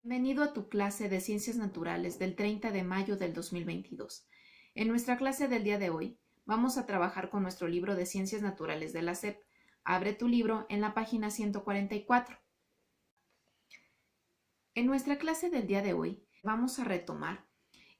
Bienvenido a tu clase de Ciencias Naturales del 30 de mayo del 2022. En nuestra clase del día de hoy vamos a trabajar con nuestro libro de Ciencias Naturales de la SEP. Abre tu libro en la página 144. En nuestra clase del día de hoy vamos a retomar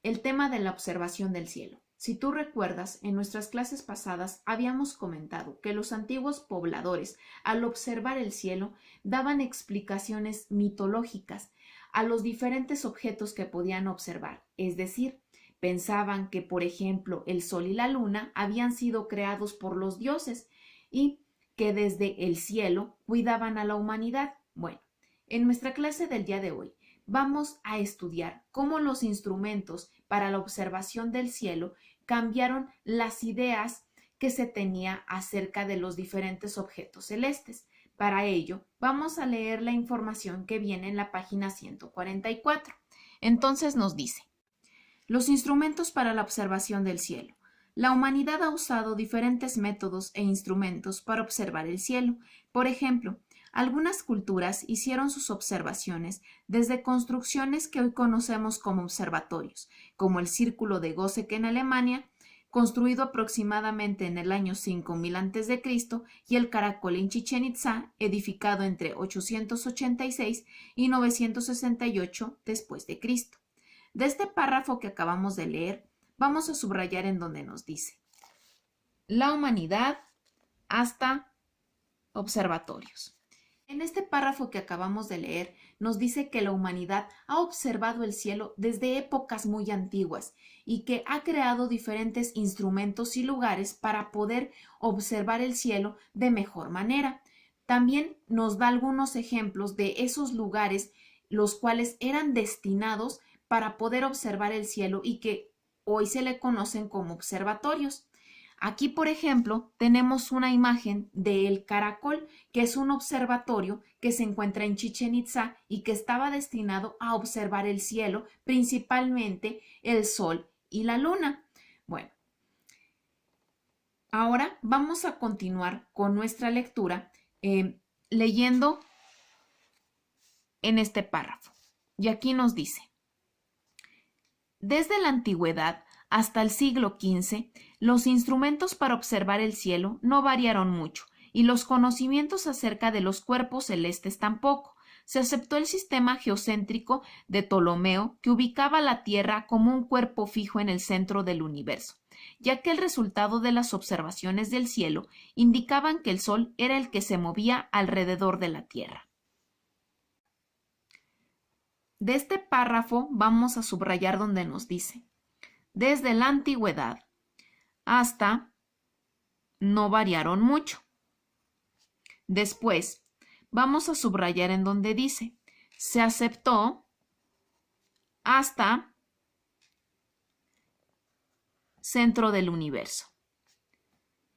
el tema de la observación del cielo. Si tú recuerdas, en nuestras clases pasadas habíamos comentado que los antiguos pobladores, al observar el cielo, daban explicaciones mitológicas a los diferentes objetos que podían observar, es decir, pensaban que, por ejemplo, el sol y la luna habían sido creados por los dioses y que desde el cielo cuidaban a la humanidad. Bueno, en nuestra clase del día de hoy vamos a estudiar cómo los instrumentos para la observación del cielo cambiaron las ideas que se tenía acerca de los diferentes objetos celestes. Para ello, vamos a leer la información que viene en la página 144. Entonces nos dice: los instrumentos para la observación del cielo. La humanidad ha usado diferentes métodos e instrumentos para observar el cielo. Por ejemplo, algunas culturas hicieron sus observaciones desde construcciones que hoy conocemos como observatorios, como el Círculo de Gözek en Alemania, construido aproximadamente en el año 5000 a.C., y el Caracol en Chichén Itzá, edificado entre 886 y 968 después de Cristo. De este párrafo que acabamos de leer, vamos a subrayar en donde nos dice: la humanidad hasta observatorios. En este párrafo que acabamos de leer, nos dice que la humanidad ha observado el cielo desde épocas muy antiguas y que ha creado diferentes instrumentos y lugares para poder observar el cielo de mejor manera. También nos da algunos ejemplos de esos lugares los cuales eran destinados para poder observar el cielo y que hoy se le conocen como observatorios. Aquí, por ejemplo, tenemos una imagen del Caracol, que es un observatorio que se encuentra en Chichén Itzá y que estaba destinado a observar el cielo, principalmente el sol y la luna. Bueno, ahora vamos a continuar con nuestra lectura leyendo en este párrafo. Y aquí nos dice: desde la antigüedad hasta el siglo XV, los instrumentos para observar el cielo no variaron mucho, y los conocimientos acerca de los cuerpos celestes tampoco. Se aceptó el sistema geocéntrico de Ptolomeo, que ubicaba la Tierra como un cuerpo fijo en el centro del universo, ya que el resultado de las observaciones del cielo indicaban que el Sol era el que se movía alrededor de la Tierra. De este párrafo vamos a subrayar donde nos dice: desde la antigüedad hasta no variaron mucho. Después vamos a subrayar en donde dice: se aceptó hasta centro del universo.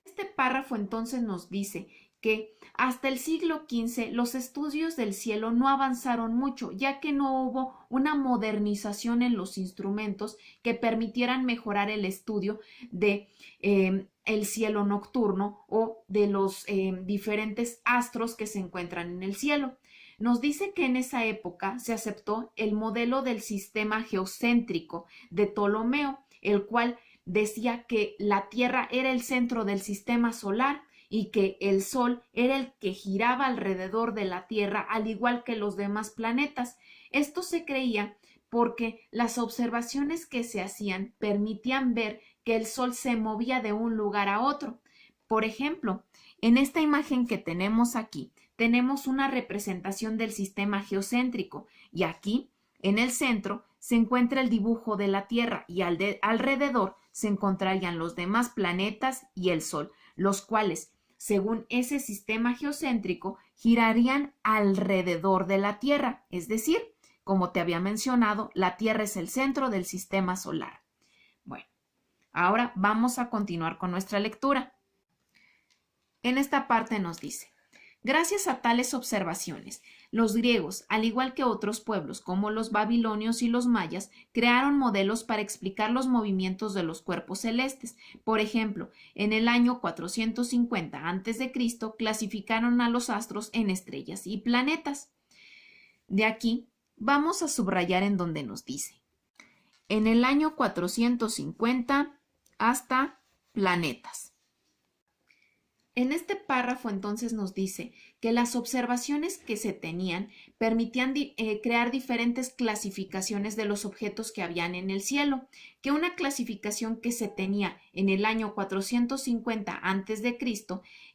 Este párrafo entonces nos dice que hasta el siglo XV los estudios del cielo no avanzaron mucho, ya que no hubo una modernización en los instrumentos que permitieran mejorar el estudio de el cielo nocturno o de los diferentes astros que se encuentran en el cielo. Nos dice que en esa época se aceptó el modelo del sistema geocéntrico de Ptolomeo, el cual decía que la Tierra era el centro del sistema solar y que el Sol era el que giraba alrededor de la Tierra, al igual que los demás planetas. Esto se creía porque las observaciones que se hacían permitían ver que el Sol se movía de un lugar a otro. Por ejemplo, en esta imagen que tenemos aquí, tenemos una representación del sistema geocéntrico, y aquí, en el centro, se encuentra el dibujo de la Tierra, y alrededor se encontrarían los demás planetas y el Sol, los cuales, según ese sistema geocéntrico, girarían alrededor de la Tierra. Es decir, como te había mencionado, la Tierra es el centro del sistema solar. Bueno, ahora vamos a continuar con nuestra lectura. En esta parte nos dice: gracias a tales observaciones, los griegos, al igual que otros pueblos como los babilonios y los mayas, crearon modelos para explicar los movimientos de los cuerpos celestes. Por ejemplo, en el año 450 a.C. clasificaron a los astros en estrellas y planetas. De aquí Vamos a subrayar en donde nos dice, en el año 450 hasta planetas. En este párrafo entonces nos dice que las observaciones que se tenían permitían crear diferentes clasificaciones de los objetos que habían en el cielo, que una clasificación que se tenía en el año 450 a.C.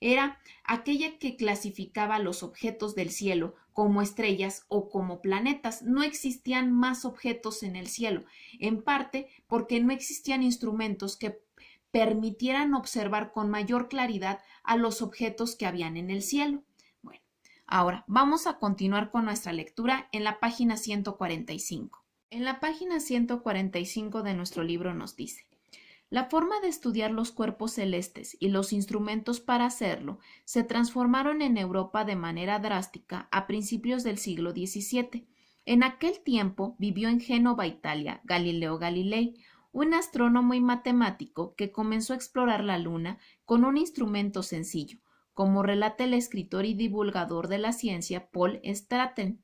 era aquella que clasificaba los objetos del cielo como estrellas o como planetas. No existían más objetos en el cielo, en parte porque no existían instrumentos que permitieran observar con mayor claridad a los objetos que habían en el cielo. Bueno, ahora vamos a continuar con nuestra lectura en la página 145. En la página 145 de nuestro libro nos dice: la forma de estudiar los cuerpos celestes y los instrumentos para hacerlo se transformaron en Europa de manera drástica a principios del siglo XVII. En aquel tiempo vivió en Génova, Italia, Galileo Galilei, un astrónomo y matemático que comenzó a explorar la Luna con un instrumento sencillo, como relata el escritor y divulgador de la ciencia Paul Straten.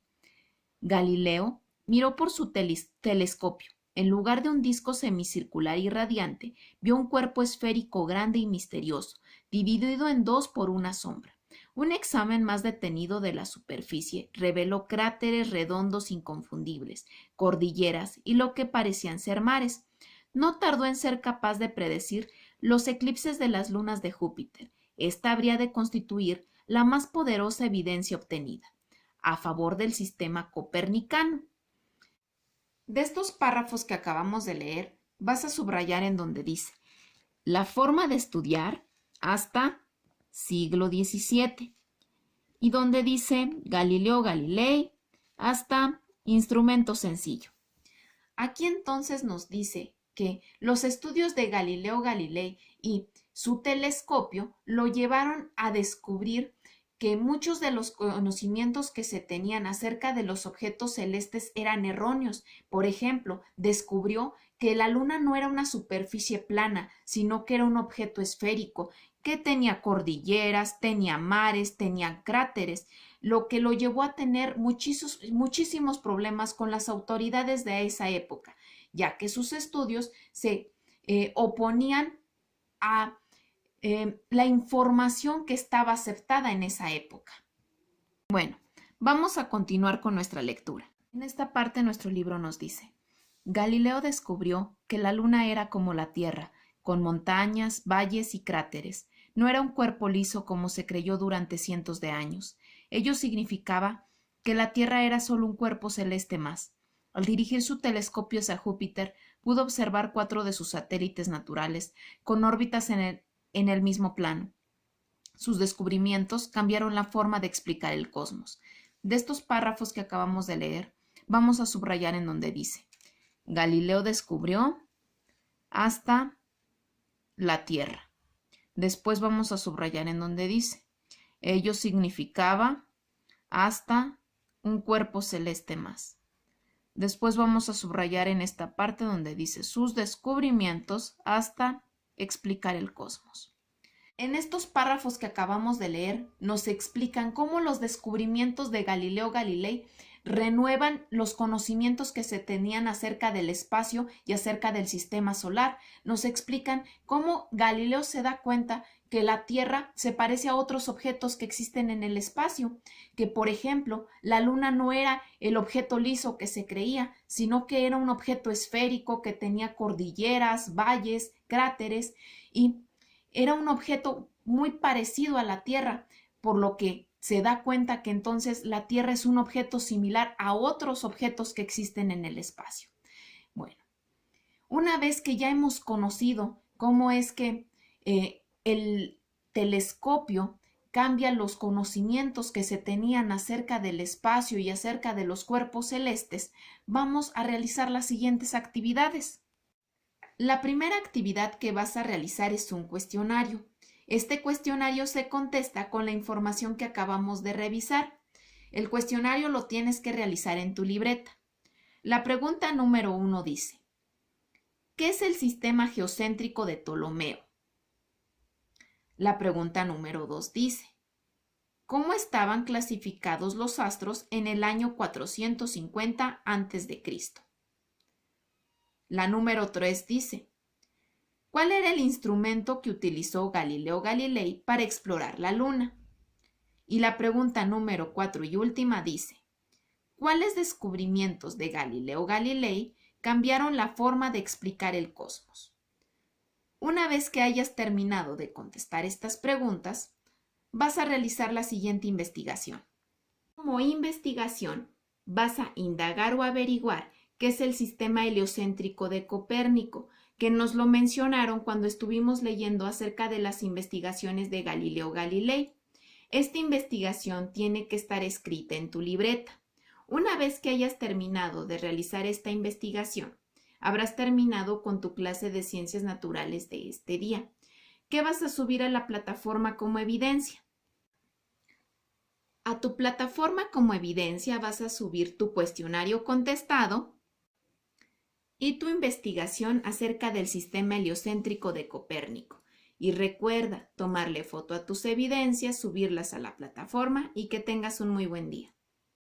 Galileo miró por su telescopio. En lugar de un disco semicircular y radiante, vio un cuerpo esférico grande y misterioso, dividido en dos por una sombra. Un examen más detenido de la superficie reveló cráteres redondos inconfundibles, cordilleras y lo que parecían ser mares. No tardó en ser capaz de predecir los eclipses de las lunas de Júpiter. Esta habría de constituir la más poderosa evidencia obtenida a favor del sistema copernicano. De estos párrafos que acabamos de leer, vas a subrayar en donde dice la forma de estudiar hasta siglo XVII y donde dice Galileo Galilei hasta instrumento sencillo. Aquí entonces nos dice que los estudios de Galileo Galilei y su telescopio lo llevaron a descubrir que muchos de los conocimientos que se tenían acerca de los objetos celestes eran erróneos. Por ejemplo, descubrió que la Luna no era una superficie plana, sino que era un objeto esférico, que tenía cordilleras, tenía mares, tenía cráteres, lo que lo llevó a tener muchísimos problemas con las autoridades de esa época, ya que sus estudios se oponían a la información que estaba aceptada en esa época. Bueno, vamos a continuar con nuestra lectura. En esta parte nuestro libro nos dice: Galileo descubrió que la Luna era como la Tierra, con montañas, valles y cráteres. No era un cuerpo liso como se creyó durante cientos de años. Ello significaba que la Tierra era solo un cuerpo celeste más. Al dirigir su telescopio hacia Júpiter, pudo observar 4 de sus satélites naturales, con órbitas en el mismo plano. Sus descubrimientos cambiaron la forma de explicar el cosmos. De estos párrafos que acabamos de leer, vamos a subrayar en donde dice: Galileo descubrió hasta la Tierra. Después vamos a subrayar en donde dice: ello significaba hasta un cuerpo celeste más. Después vamos a subrayar en esta parte donde dice sus descubrimientos hasta explicar el cosmos. En estos párrafos que acabamos de leer nos explican cómo los descubrimientos de Galileo Galilei renuevan los conocimientos que se tenían acerca del espacio y acerca del sistema solar. Nos explican cómo Galileo se da cuenta que la Tierra se parece a otros objetos que existen en el espacio, que por ejemplo la Luna no era el objeto liso que se creía, sino que era un objeto esférico que tenía cordilleras, valles, cráteres, y era un objeto muy parecido a la Tierra, por lo que se da cuenta que entonces la Tierra es un objeto similar a otros objetos que existen en el espacio. Bueno, una vez que ya hemos conocido cómo es que el telescopio cambia los conocimientos que se tenían acerca del espacio y acerca de los cuerpos celestes, vamos a realizar las siguientes actividades. La primera actividad que vas a realizar es un cuestionario. Este cuestionario se contesta con la información que acabamos de revisar. El cuestionario lo tienes que realizar en tu libreta. La pregunta número 1 dice: ¿qué es el sistema geocéntrico de Ptolomeo? La pregunta número 2 dice: cómo estaban clasificados los astros en el año 450 a.C. La número 3 dice: ¿cuál era el instrumento que utilizó Galileo Galilei para explorar la Luna? Y la pregunta número 4 y última dice: ¿cuáles descubrimientos de Galileo Galilei cambiaron la forma de explicar el cosmos? Una vez que hayas terminado de contestar estas preguntas, vas a realizar la siguiente investigación. Como investigación, vas a indagar o averiguar qué es el sistema heliocéntrico de Copérnico, que nos lo mencionaron cuando estuvimos leyendo acerca de las investigaciones de Galileo Galilei. Esta investigación tiene que estar escrita en tu libreta. Una vez que hayas terminado de realizar esta investigación, habrás terminado con tu clase de ciencias naturales de este día. ¿Qué vas a subir a la plataforma como evidencia? A tu plataforma como evidencia vas a subir tu cuestionario contestado y tu investigación acerca del sistema heliocéntrico de Copérnico. Y recuerda tomarle foto a tus evidencias, subirlas a la plataforma y que tengas un muy buen día.